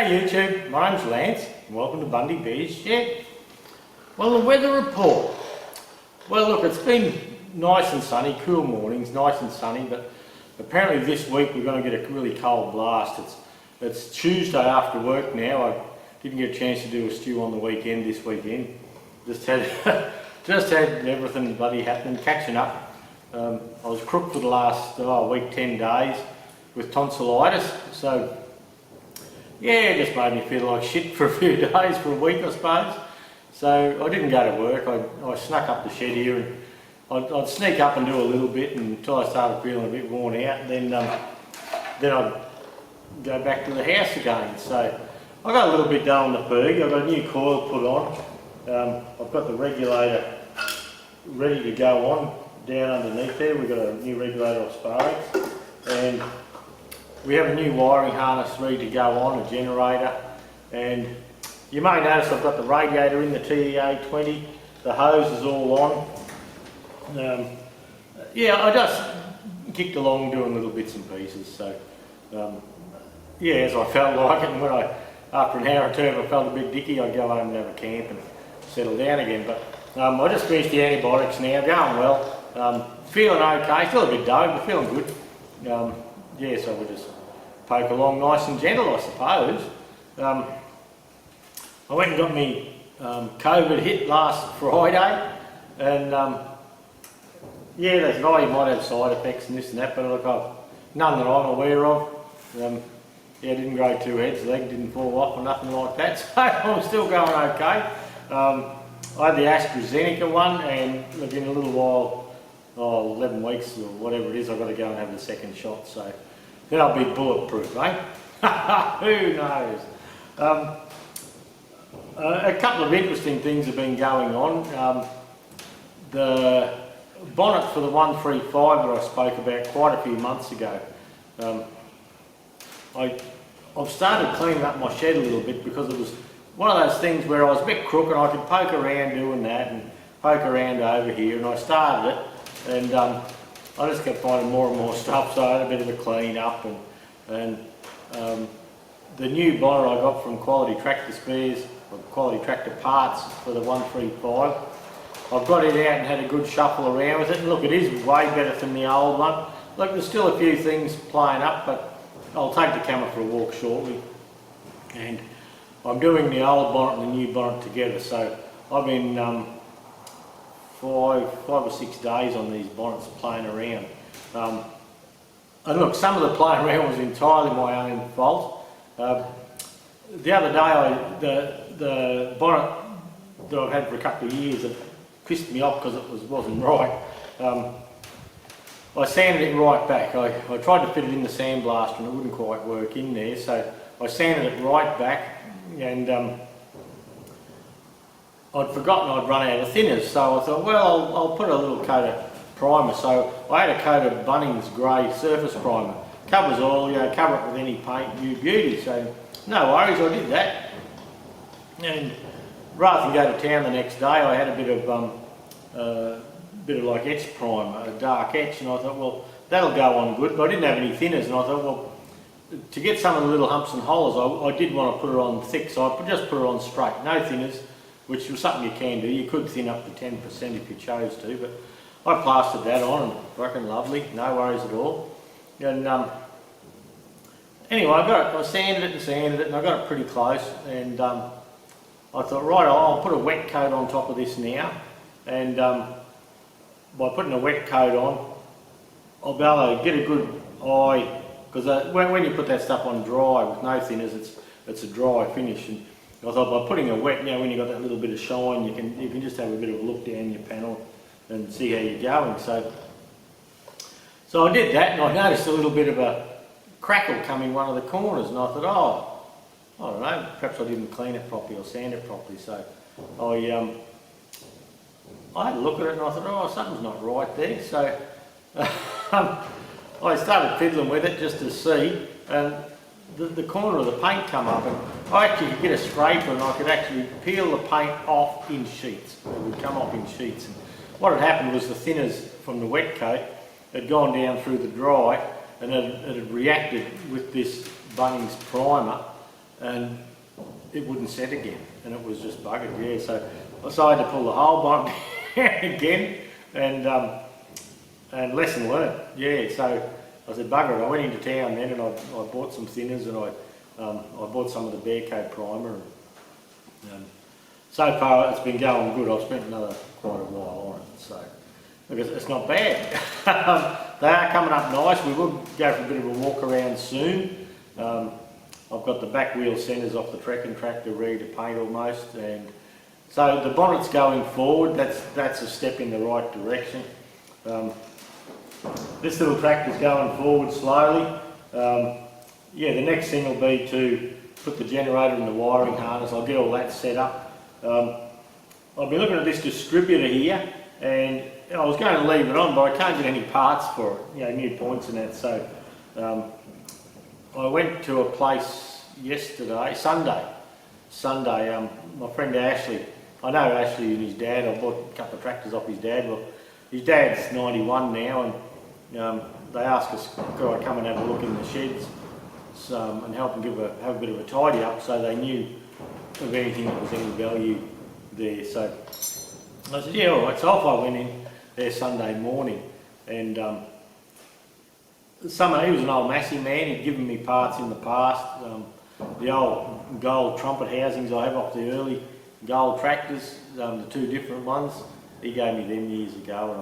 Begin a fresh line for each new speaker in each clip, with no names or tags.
G'day YouTube, my name's Lance and welcome to Bundy Bear's Shed. Well, the weather report. Well look, it's been nice and sunny, cool mornings, nice and sunny, but apparently this week we're going to get a really cold blast. It's Tuesday after work now. I didn't get a chance to do a stew on the weekend this weekend. Just had everything bloody happening, catching up. I was crook for the last week, 10 days with tonsillitis, so yeah, it just made me feel like shit for a few days, for a week I suppose. So I didn't go to work. I snuck up the shed here and I'd sneak up and do a little bit until I started feeling a bit worn out. Then I'd go back to the house again. So I got a little bit done on the Fergie. I've got a new coil put on. I've got the regulator ready to go on down underneath there. We've got a new regulator off Spares, and we have a new wiring harness ready to go on, a generator, and you may notice I've got the radiator in the TEA20, the hose is all on. Yeah, I just kicked along doing little bits and pieces, so yeah, as I felt like it, and when after an hour or two if I felt a bit dicky, I'd go home and have a camp and settle down again. But I just finished the antibiotics now, going well, feeling okay, still a bit doped, but feeling good. Yeah, so we'll just poke along nice and gentle, I suppose. I went and got me COVID hit last Friday, and yeah, they said, oh, you might have side effects and this and that, but look, none that I'm aware of. Yeah, didn't grow two heads, leg didn't fall off or nothing like that, so I'm still going okay. I had the AstraZeneca one, and look, in a little while, 11 weeks or whatever it is, I've got to go and have the second shot, so then I'll be bulletproof, eh? Who knows? A couple of interesting things have been going on. The bonnet for the 135 that I spoke about quite a few months ago, I've started cleaning up my shed a little bit because it was one of those things where I was a bit crook and I could poke around doing that and poke around over here, and I started it, and I just kept finding more and more stuff, so I had a bit of a clean up, and the new bonnet I got from Quality Tractor Spares, or Quality Tractor Parts for the 135, I've got it out and had a good shuffle around with it, and look, it is way better than the old one. Look, there's still a few things playing up, but I'll take the camera for a walk shortly. And I'm doing the old bonnet and the new bonnet together, so I've been 5 or 6 days on these bonnets playing around. And look, some of the playing around was entirely my own fault. The other day, the bonnet that I've had for a couple of years, it pissed me off because it wasn't right. I sanded it right back. I tried to fit it in the sandblaster and it wouldn't quite work in there, so I sanded it right back, and I'd forgotten I'd run out of thinners, so I thought, well, I'll put a little coat of primer. So I had a coat of Bunnings grey surface primer. Covers all, cover it with any paint, new beauty, so no worries, I did that. And rather than go to town the next day, I had a bit of like etch primer, a dark etch, and I thought, well, that'll go on good, but I didn't have any thinners, and I thought, well, to get some of the little humps and holes, I did want to put it on thick, so I just put it on straight, no thinners, which was something you can do. You could thin up to 10% if you chose to, but I plastered that on and fucking lovely, no worries at all. And anyway, I sanded it, and I got it pretty close, and I thought, right, I'll put a wet coat on top of this now, and by putting a wet coat on, I'll be able to get a good eye, because when you put that stuff on dry with no thinners, it's a dry finish. And I thought by putting a wet, when you've got that little bit of shine, you can just have a bit of a look down your panel and see how you're going. So I did that, and I noticed a little bit of a crackle coming one of the corners, and I thought, I don't know, perhaps I didn't clean it properly or sand it properly. So I had a look at it and I thought, something's not right there. So I started fiddling with it just to see, and the corner of the paint come up, and I actually could get a scraper and I could actually peel the paint off in sheets. It would come off in sheets. And what had happened was the thinners from the wet coat had gone down through the dry, and it had reacted with this Bunnings primer and it wouldn't set again, and it was just buggered, yeah. So I decided to pull the whole bike down again, and lesson learned, yeah. So I said, bugger it. I went into town then, and I bought some thinners, and I bought some of the Bear Coat primer. And so far it's been going good. I've spent quite a while on it, so because it's not bad. They are coming up nice. We will go for a bit of a walk around soon. I've got the back wheel centres off the trekking tractor ready to paint almost, and so the bonnet's going forward. That's a step in the right direction. This little tractor's going forward slowly. Yeah, the next thing will be to put the generator in the wiring harness. I'll get all that set up. I've been looking at this distributor here, and I was going to leave it on, but I can't get any parts for it, new points and that. So I went to a place yesterday, Sunday. My friend Ashley, I know Ashley and his dad. I bought a couple of tractors off his dad. Well, his dad's 91 now, and they asked us, could I come and have a look in the sheds and help them have a bit of a tidy up, so they knew of anything that was any value there. So I said, yeah, all right. So off I went in there Sunday morning, and he was an old Massey man. He'd given me parts in the past. The old gold trumpet housings I have off the early gold tractors, the two different ones, he gave me them years ago,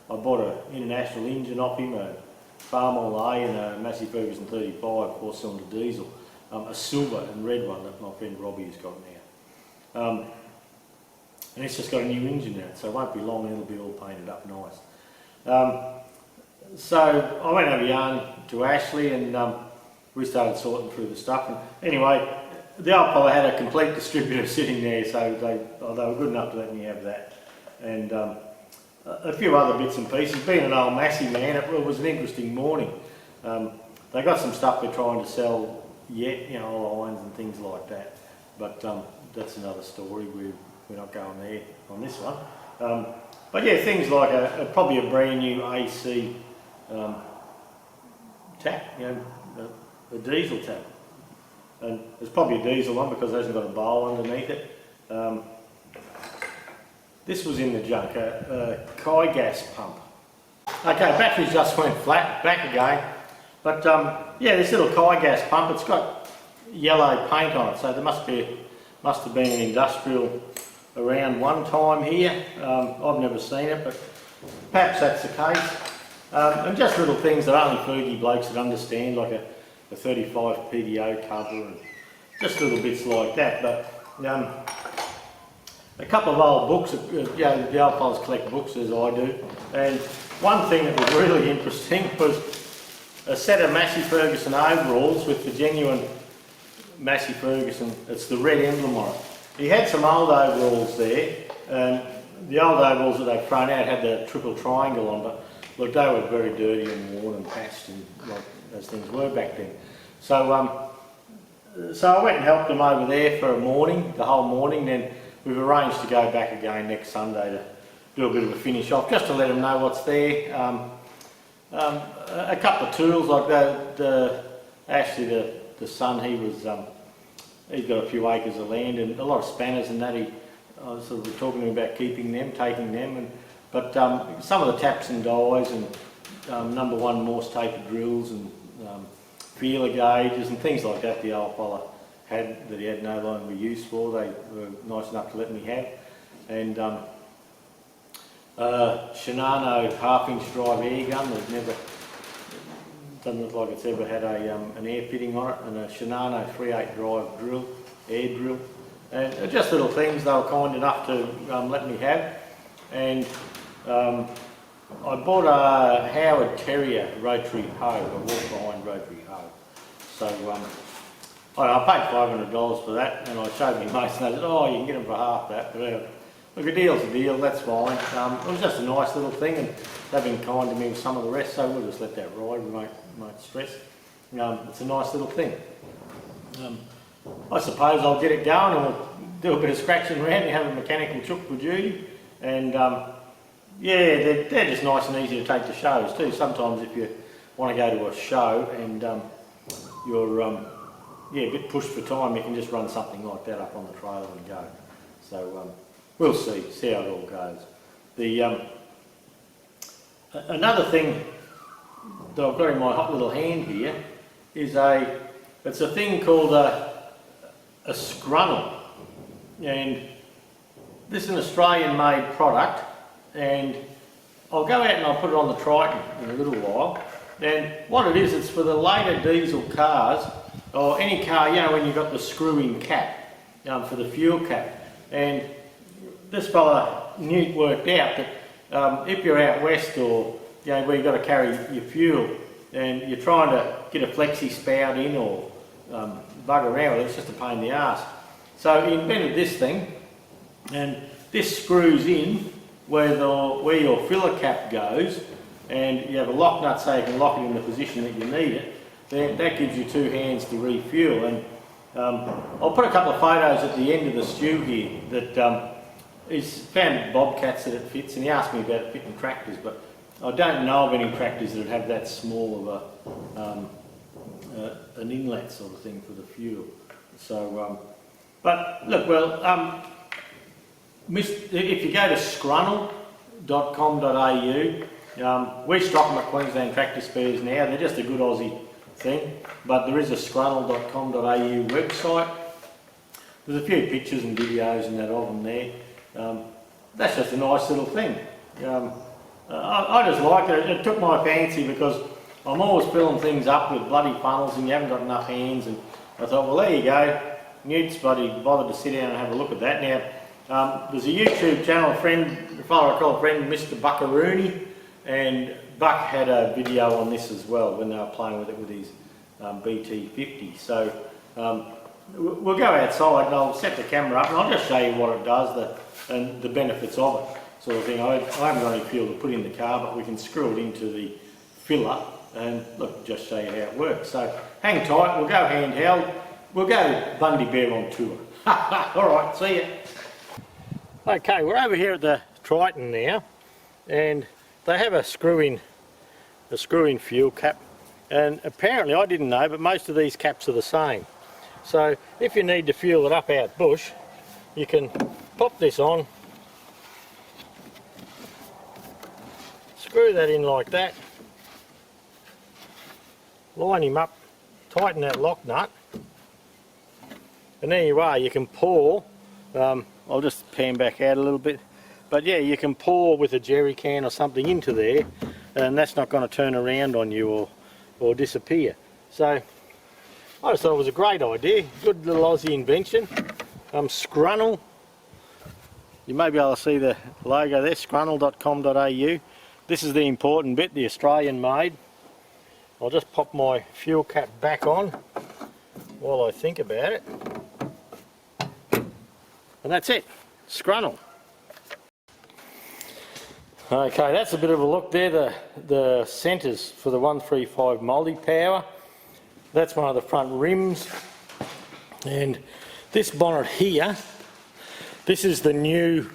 and I bought an international engine off him, a Farmall A and a Massey Ferguson 35 4-cylinder diesel, a silver and red one that my friend Robbie has got now. And it's just got a new engine in it, so it won't be long and it'll be all painted up nice. So I went over yarn to Ashley, and we started sorting through the stuff. And anyway, the old fella had a complete distributor sitting there, so they were good enough to let me have that. And a few other bits and pieces. Being an old Massey man, it was an interesting morning. They got some stuff they're trying to sell yet, old irons and things like that. But that's another story. We're not going there on this one. But yeah, things like probably a brand new AC tap, a diesel tap. And it's probably a diesel one because it hasn't got a bowl underneath it. This was in the junk, a Kai gas pump. Okay, batteries just went flat, back again. But yeah, this little Kai gas pump, it's got yellow paint on it, so there must have been an industrial around one time here. I've never seen it, but perhaps that's the case. And just little things that only foodie blokes would understand, like a 35 PDO cover and just little bits like that. But a couple of old books, the old fellas collect books as I do, and one thing that was really interesting was a set of Massey Ferguson overalls with the genuine Massey Ferguson, it's the red emblem on it. He had some old overalls there, and the old overalls that they'd thrown out had the triple triangle on, but look, they were very dirty and worn and patched, and like those things were back then. So I went and helped them over there for the whole morning. Then we've arranged to go back again next Sunday to do a bit of a finish off, just to let them know what's there. A couple of tools like Ashley, the son, he's got a few acres of land and a lot of spanners and that. I was sort of talking to him about keeping them, taking them, but some of the taps and dies and #1 Morse taper drills and feeler gauges and things like that the old fella had that he had no longer use for, they were nice enough to let me have. And Shinano 1/2-inch drive air gun that doesn't look like it's ever had an air fitting on it, and a Shinano 3/8 drive air drill, and just little things they were kind enough to let me have. And I bought a Howard Terrier rotary hoe, a walk-behind rotary hoe. So I paid $500 for that, and I showed my mates and they said, oh, you can get them for half that. But look, a deal's a deal, that's fine. It was just a nice little thing, and they've been kind to me with some of the rest, so we'll just let that ride, we won't stress. It's a nice little thing. I suppose I'll get it going and we'll do a bit of scratching around and have a mechanical chook for duty. And yeah, they're just nice and easy to take to shows too. Sometimes if you want to go to a show and yeah, a bit pushed for time, you can just run something like that up on the trailer and go. So we'll see how it all goes. The another thing that I've got in my hot little hand here is it's a thing called a scrunnel, and this is an Australian made product, and I'll go out and I'll put it on the Triton in a little while. And what it is, it's for the later diesel cars, or any car, you know, when you've got the screw-in cap for the fuel cap. And this fella Newt worked out that if you're out west, or you know, where you've got to carry your fuel and you're trying to get a flexi spout in or bug around with it, it's just a pain in the arse. So he invented this thing, and this screws in where your filler cap goes, and you have a lock nut so you can lock it in the position that you need it. Then that gives you two hands to refuel. And I'll put a couple of photos at the end of the stew here that he's found Bobcats that it fits, and he asked me about it fitting tractors, but I don't know of any tractors that would have that small of an inlet sort of thing for the fuel. So, but look, well, if you go to scrunnel.com.au, we stock them at Queensland Tractor Spares now. They're just a good Aussie thing, but there is a scrunnel.com.au website. There's a few pictures and videos and that of them there. That's just a nice little thing. I just like it. It took my fancy because I'm always filling things up with bloody funnels and you haven't got enough hands, and I thought, well, there you go. Newt's bothered to sit down and have a look at that. Now, there's a YouTube channel, a fellow I call a friend, Mr. Buckaroony, and Buck had a video on this as well when they were playing with it with his BT50. So we'll go outside and I'll set the camera up and I'll just show you what it does and the benefits of it, sort of thing. I haven't got any fuel to put in the car, but we can screw it into the filler and look, just show you how it works. So hang tight, we'll go handheld, we'll go Bundy Bear on tour. Alright, see ya. Okay, we're over here at the Triton now, and they have a screw-in fuel cap, and apparently, I didn't know, but most of these caps are the same. So if you need to fuel it up out bush, you can pop this on, screw that in like that, line him up, tighten that lock nut, and there you are. You can pour, I'll just pan back out a little bit, but yeah, you can pour with a jerry can or something into there, and that's not going to turn around on you or disappear. So I just thought it was a great idea, good little Aussie invention. Scrunnel, you may be able to see the logo there, scrunnel.com.au. This is the important bit, the Australian made. I'll just pop my fuel cap back on while I think about it. And that's it, scrunnel. Okay, that's a bit of a look there, the centres for the 135 multi-power. That's one of the front rims. And this bonnet here, this is the new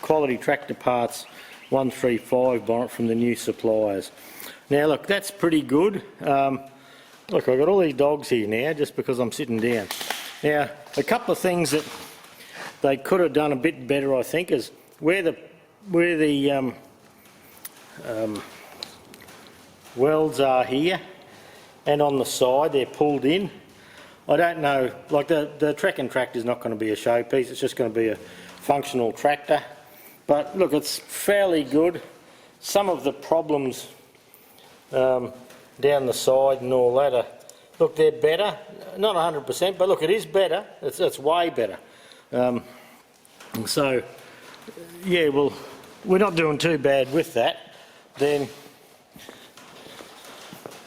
Quality Tractor Parts 135 bonnet from the new suppliers. Now look, that's pretty good. Look, I've got all these dogs here now just because I'm sitting down. Now, a couple of things that they could have done a bit better, I think, is where the welds are here and on the side, they're pulled in. I don't know, like the trekking tractor is not going to be a showpiece, it's just going to be a functional tractor. But look, it's fairly good. Some of the problems down the side and all that are, look, they're better, not 100%, but look, it is better, it's way better. So, yeah, well, we're not doing too bad with that. Then,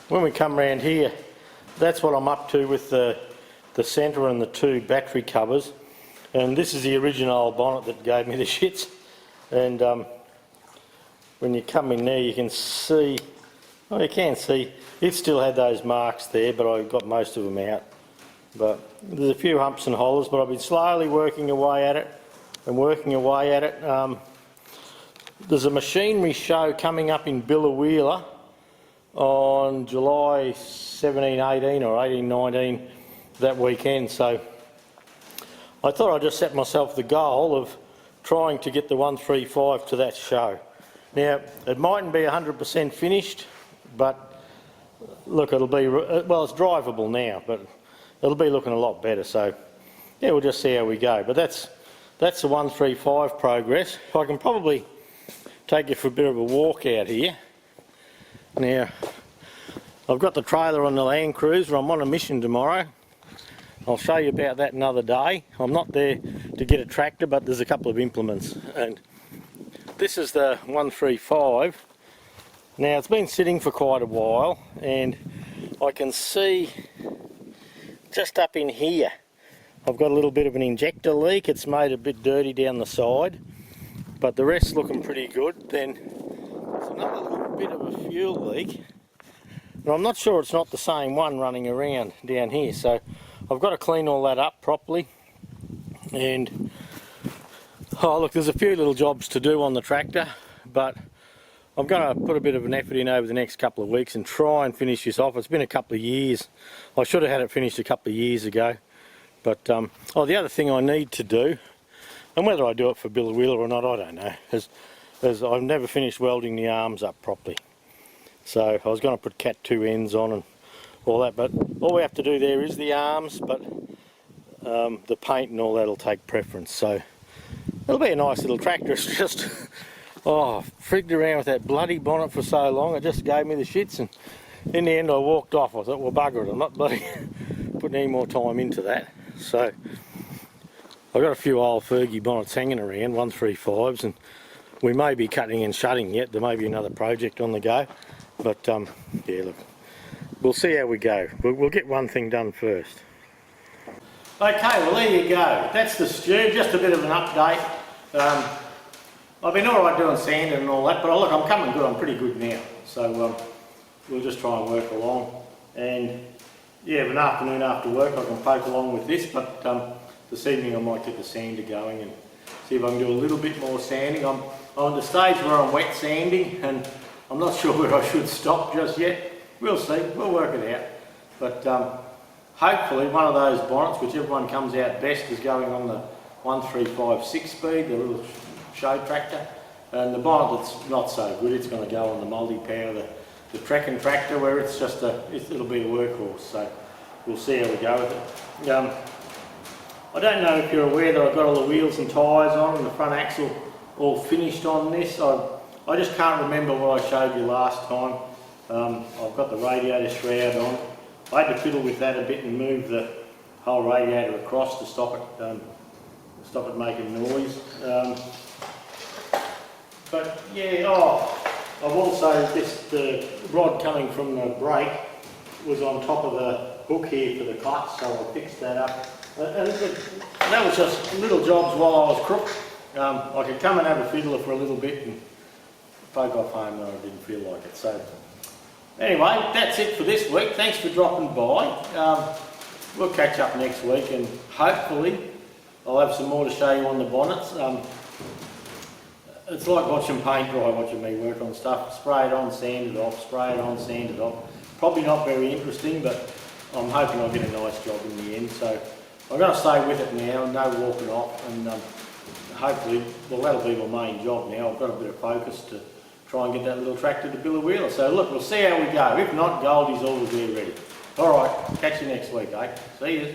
when we come around here, that's what I'm up to with the centre and the two battery covers. And this is the original bonnet that gave me the shits. And when you come in there, you can see, oh, you can see, it still had those marks there, but I got most of them out. But there's a few humps and hollers, but I've been slowly working away at it and working away at it. There's a machinery show coming up in Billawheeler on July 17, 18 or 18, 19 that weekend. So I thought I'd just set myself the goal of trying to get the 135 to that show. Now, it mightn't be 100% finished, but look, it'll be, well, it's drivable now, but it'll be looking a lot better. So yeah, we'll just see how we go. But that's the 135 progress. I can probably take you for a bit of a walk out here. Now, I've got the trailer on the Land Cruiser. I'm on a mission tomorrow. I'll show you about that another day. I'm not there to get a tractor, but there's a couple of implements. And this is the 135. Now, it's been sitting for quite a while, and I can see just up in here, I've got a little bit of an injector leak. It's made a bit dirty down the side, but the rest's looking pretty good. Then there's another little bit of a fuel leak, and I'm not sure it's not the same one running around down here. So I've got to clean all that up properly. And oh look, there's a few little jobs to do on the tractor, but I'm going to put a bit of an effort in over the next couple of weeks and try and finish this off. It's been a couple of years. I should have had it finished a couple of years ago. But oh, the other thing I need to do, and whether I do it for Bill Wheeler or not, I don't know, is I've never finished welding the arms up properly. So I was going to put Cat 2 ends on and all that, but all we have to do there is the arms, but the paint and all that will take preference. So it'll be a nice little tractor. It's just, oh, I've frigged around with that bloody bonnet for so long, it just gave me the shits, and in the end I walked off. I thought, well, bugger it, I'm not bloody putting any more time into that. So I've got a few old Fergie bonnets hanging around, 135s, and we may be cutting and shutting yet. There may be another project on the go, but yeah, look, we'll see how we go. We'll get one thing done first. Okay, well there you go. That's the stew, just a bit of an update. I've been alright doing sanding and all that, but look, I'm coming good, I'm pretty good now. So we'll just try and work along. And yeah, of an afternoon after work I can poke along with this, but this evening I might get the sander going and see if I can do a little bit more sanding. I'm on the stage where I'm wet sanding, and I'm not sure where I should stop just yet. We'll see, we'll work it out. But hopefully one of those bonnets, whichever one comes out best, is going on the 135 6-speed, the little show tractor. And the bonnet that's not so good, it's going to go on the multi-power, the trekking tractor, where it's just it'll be a workhorse. So we'll see how we go with it. I don't know if you're aware that I've got all the wheels and tyres on and the front axle all finished on this. I just can't remember what I showed you last time. I've got the radiator shroud on. I had to fiddle with that a bit and move the whole radiator across to stop it making noise. But yeah, I've also, the rod coming from the brake was on top of the hook here for the clutch, so I fixed that up. And that was just little jobs while I was crook. I could come and have a fiddler for a little bit and poke off home when I didn't feel like it. So anyway, that's it for this week. Thanks for dropping by. We'll catch up next week, and hopefully I'll have some more to show you on the bonnets. It's like watching paint dry, watching me work on stuff. Spray it on, sand it off, spray it on, sand it off. Probably not very interesting, but I'm hoping I'll get a nice job in the end. So I'm going to stay with it now, no walking off, and hopefully, well, that'll be my main job now. I've got a bit of focus to try and get that little tractor to Bill a Wheeler. So look, we'll see how we go. If not, Goldie's always there ready. Alright, catch you next week, eh? See you.